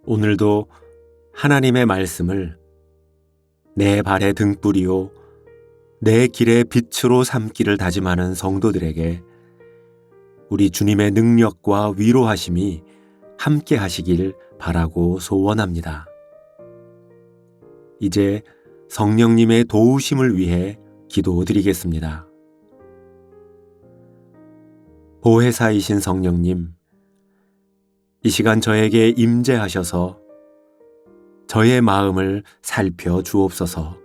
오늘도 하나님의 말씀을 내 발의 등불이요 내 길의 빛으로 삼기를 다짐하는 성도들에게 우리 주님의 능력과 위로하심이 함께 하시길 바라고 소원합니다. 이제 성령님의 도우심을 위해 기도드리겠습니다. 보혜사이신 성령님, 이 시간 저에게 임재하셔서 저의 마음을 살펴 주옵소서.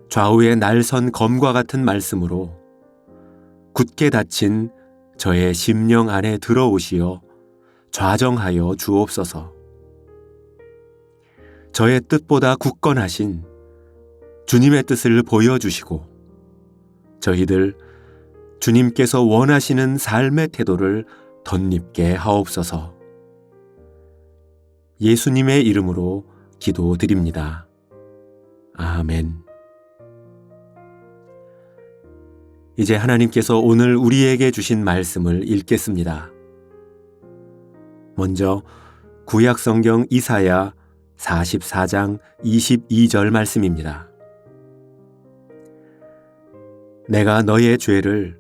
좌우의 날선 검과 같은 말씀으로 굳게 닫힌 저의 심령 안에 들어오시어 좌정하여 주옵소서. 저의 뜻보다 굳건하신 주님의 뜻을 보여주시고 저희들 주님께서 원하시는 삶의 태도를 덧입게 하옵소서. 예수님의 이름으로 기도드립니다. 아멘. 이제 하나님께서 오늘 우리에게 주신 말씀을 읽겠습니다. 먼저 구약성경 이사야 44장 22절 말씀입니다. 내가 너의 죄를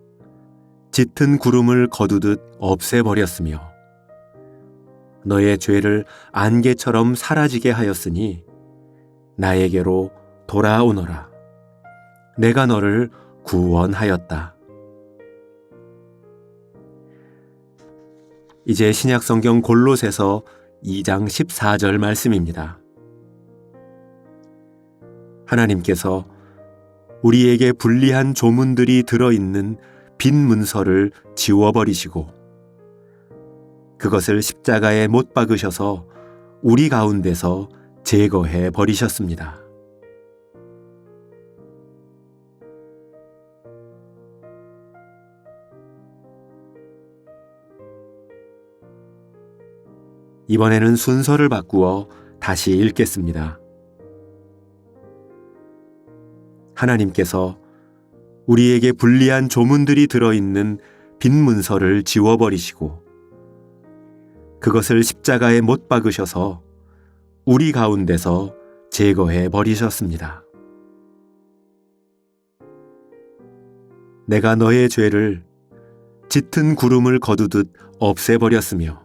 짙은 구름을 거두듯 없애버렸으며 너의 죄를 안개처럼 사라지게 하였으니 나에게로 돌아오너라. 내가 너를 구원하였다. 이제 신약성경 골로새서 2장 14절 말씀입니다. 하나님께서 우리에게 불리한 조문들이 들어있는 빈 문서를 지워버리시고 그것을 십자가에 못 박으셔서 우리 가운데서 제거해 버리셨습니다. 이번에는 순서를 바꾸어 다시 읽겠습니다. 하나님께서 우리에게 불리한 조문들이 들어있는 빈 문서를 지워버리시고 그것을 십자가에 못 박으셔서 우리 가운데서 제거해 버리셨습니다. 내가 너의 죄를 짙은 구름을 거두듯 없애버렸으며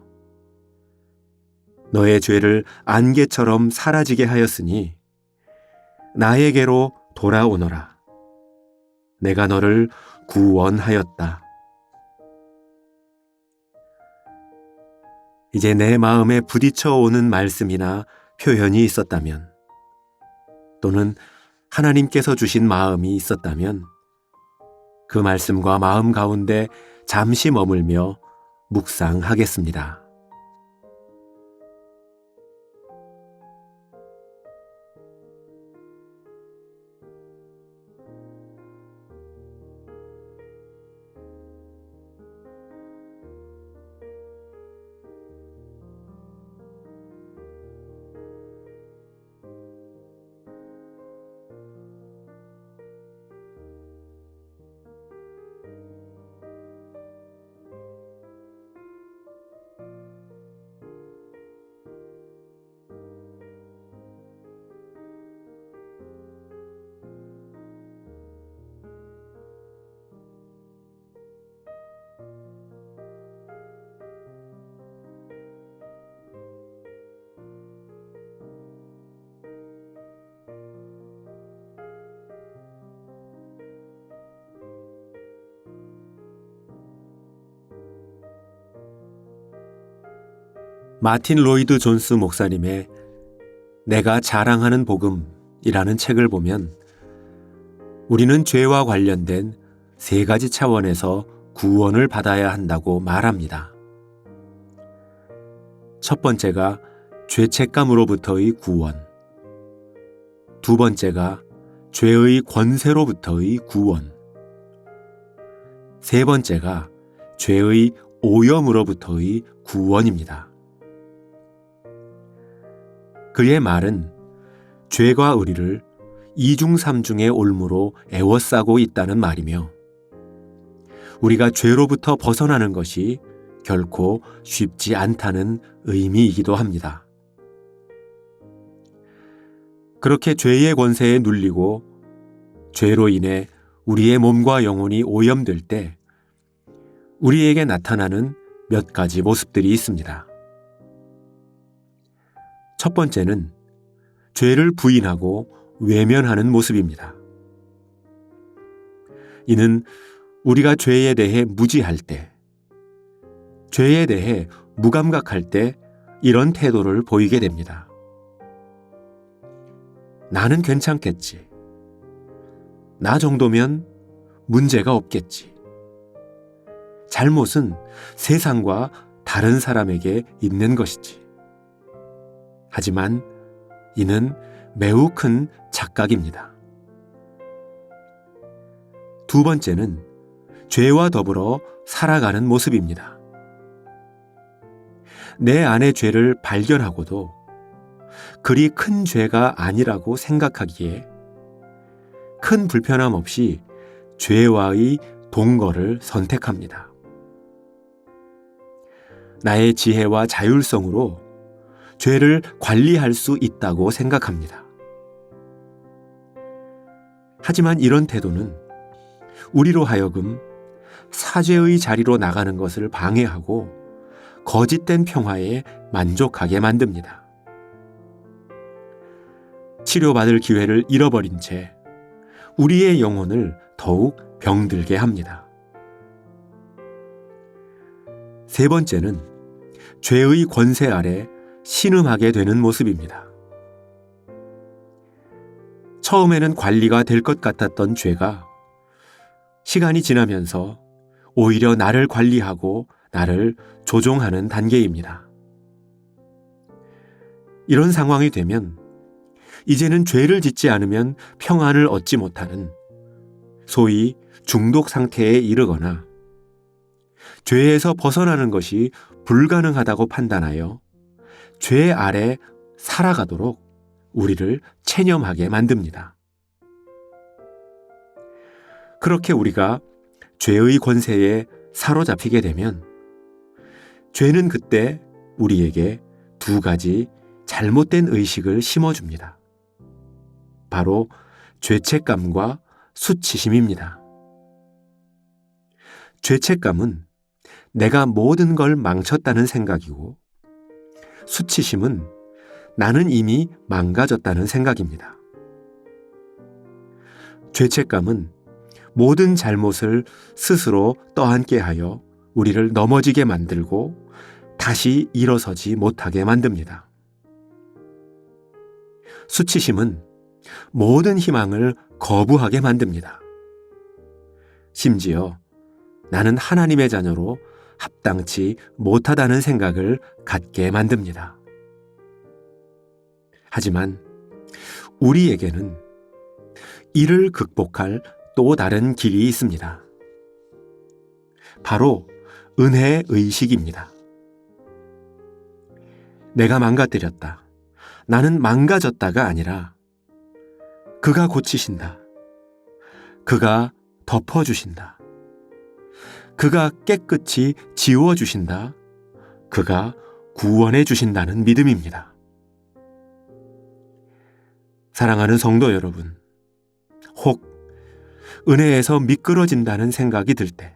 너의 죄를 안개처럼 사라지게 하였으니 나에게로 돌아오너라. 내가 너를 구원하였다. 이제 내 마음에 부딪혀 오는 말씀이나 표현이 있었다면 또는 하나님께서 주신 마음이 있었다면 그 말씀과 마음 가운데 잠시 머물며 묵상하겠습니다. 마틴 로이드 존스 목사님의 내가 자랑하는 복음이라는 책을 보면 우리는 죄와 관련된 3가지 차원에서 구원을 받아야 한다고 말합니다. 첫 번째가 죄책감으로부터의 구원, 두 번째가 죄의 권세로부터의 구원, 세 번째가 죄의 오염으로부터의 구원입니다. 그의 말은 죄와 의리를 이중삼중의 올무로 애워싸고 있다는 말이며 우리가 죄로부터 벗어나는 것이 결코 쉽지 않다는 의미이기도 합니다. 그렇게 죄의 권세에 눌리고 죄로 인해 우리의 몸과 영혼이 오염될 때 우리에게 나타나는 몇 가지 모습들이 있습니다. 첫 번째는 죄를 부인하고 외면하는 모습입니다. 이는 우리가 죄에 대해 무지할 때, 죄에 대해 무감각할 때 이런 태도를 보이게 됩니다. 나는 괜찮겠지. 나 정도면 문제가 없겠지. 잘못은 세상과 다른 사람에게 있는 것이지. 하지만 이는 매우 큰 착각입니다. 두 번째는 죄와 더불어 살아가는 모습입니다. 내 안의 죄를 발견하고도 그리 큰 죄가 아니라고 생각하기에 큰 불편함 없이 죄와의 동거를 선택합니다. 나의 지혜와 자율성으로 죄를 관리할 수 있다고 생각합니다. 하지만 이런 태도는 우리로 하여금 사죄의 자리로 나가는 것을 방해하고 거짓된 평화에 만족하게 만듭니다. 치료받을 기회를 잃어버린 채 우리의 영혼을 더욱 병들게 합니다. 세 번째는 죄의 권세 아래 신음하게 되는 모습입니다. 처음에는 관리가 될 것 같았던 죄가 시간이 지나면서 오히려 나를 관리하고 나를 조종하는 단계입니다. 이런 상황이 되면 이제는 죄를 짓지 않으면 평안을 얻지 못하는 소위 중독 상태에 이르거나 죄에서 벗어나는 것이 불가능하다고 판단하여 죄 아래 살아가도록 우리를 체념하게 만듭니다. 그렇게 우리가 죄의 권세에 사로잡히게 되면 죄는 그때 우리에게 두 가지 잘못된 의식을 심어줍니다. 바로 죄책감과 수치심입니다. 죄책감은 내가 모든 걸 망쳤다는 생각이고 수치심은 나는 이미 망가졌다는 생각입니다. 죄책감은 모든 잘못을 스스로 떠안게 하여 우리를 넘어지게 만들고 다시 일어서지 못하게 만듭니다. 수치심은 모든 희망을 거부하게 만듭니다. 심지어 나는 하나님의 자녀로 합당치 못하다는 생각을 갖게 만듭니다. 하지만 우리에게는 이를 극복할 또 다른 길이 있습니다. 바로 은혜의 의식입니다. 내가 망가뜨렸다. 나는 망가졌다가 아니라 그가 고치신다. 그가 덮어주신다. 그가 깨끗이 지워주신다. 그가 구원해 주신다는 믿음입니다. 사랑하는 성도 여러분, 혹 은혜에서 미끄러진다는 생각이 들 때,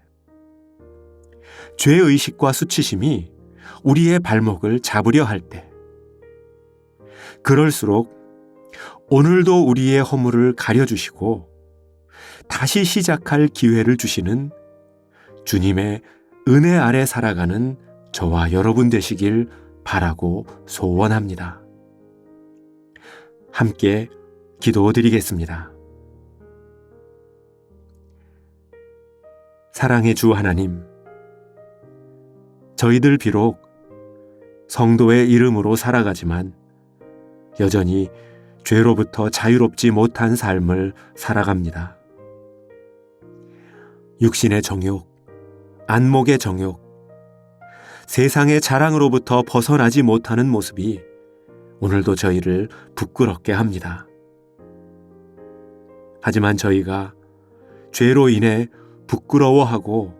죄의식과 수치심이 우리의 발목을 잡으려 할 때, 그럴수록 오늘도 우리의 허물을 가려주시고 다시 시작할 기회를 주시는 주님의 은혜 아래 살아가는 저와 여러분 되시길 바라고 소원합니다. 함께 기도드리겠습니다. 사랑의 주 하나님, 저희들 비록 성도의 이름으로 살아가지만 여전히 죄로부터 자유롭지 못한 삶을 살아갑니다. 육신의 정욕, 안목의 정욕, 세상의 자랑으로부터 벗어나지 못하는 모습이 오늘도 저희를 부끄럽게 합니다. 하지만 저희가 죄로 인해 부끄러워하고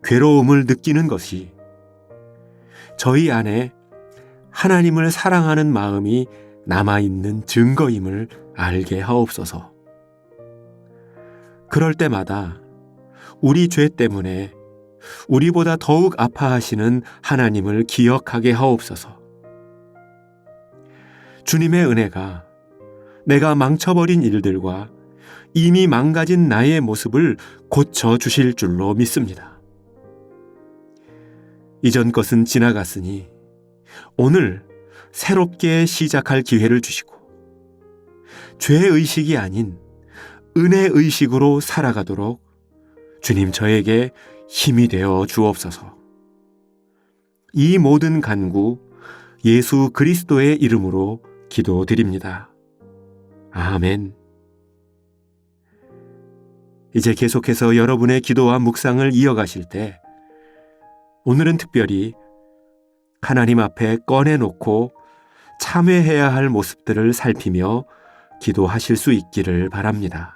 괴로움을 느끼는 것이 저희 안에 하나님을 사랑하는 마음이 남아있는 증거임을 알게 하옵소서. 그럴 때마다 우리 죄 때문에 우리보다 더욱 아파하시는 하나님을 기억하게 하옵소서. 주님의 은혜가 내가 망쳐버린 일들과 이미 망가진 나의 모습을 고쳐주실 줄로 믿습니다. 이전 것은 지나갔으니 오늘 새롭게 시작할 기회를 주시고 죄의식이 아닌 은혜의식으로 살아가도록 주님 저에게 힘이 되어 주옵소서. 이 모든 간구 예수 그리스도의 이름으로 기도드립니다. 아멘. 이제 계속해서 여러분의 기도와 묵상을 이어가실 때 오늘은 특별히 하나님 앞에 꺼내놓고 참회해야 할 모습들을 살피며 기도하실 수 있기를 바랍니다.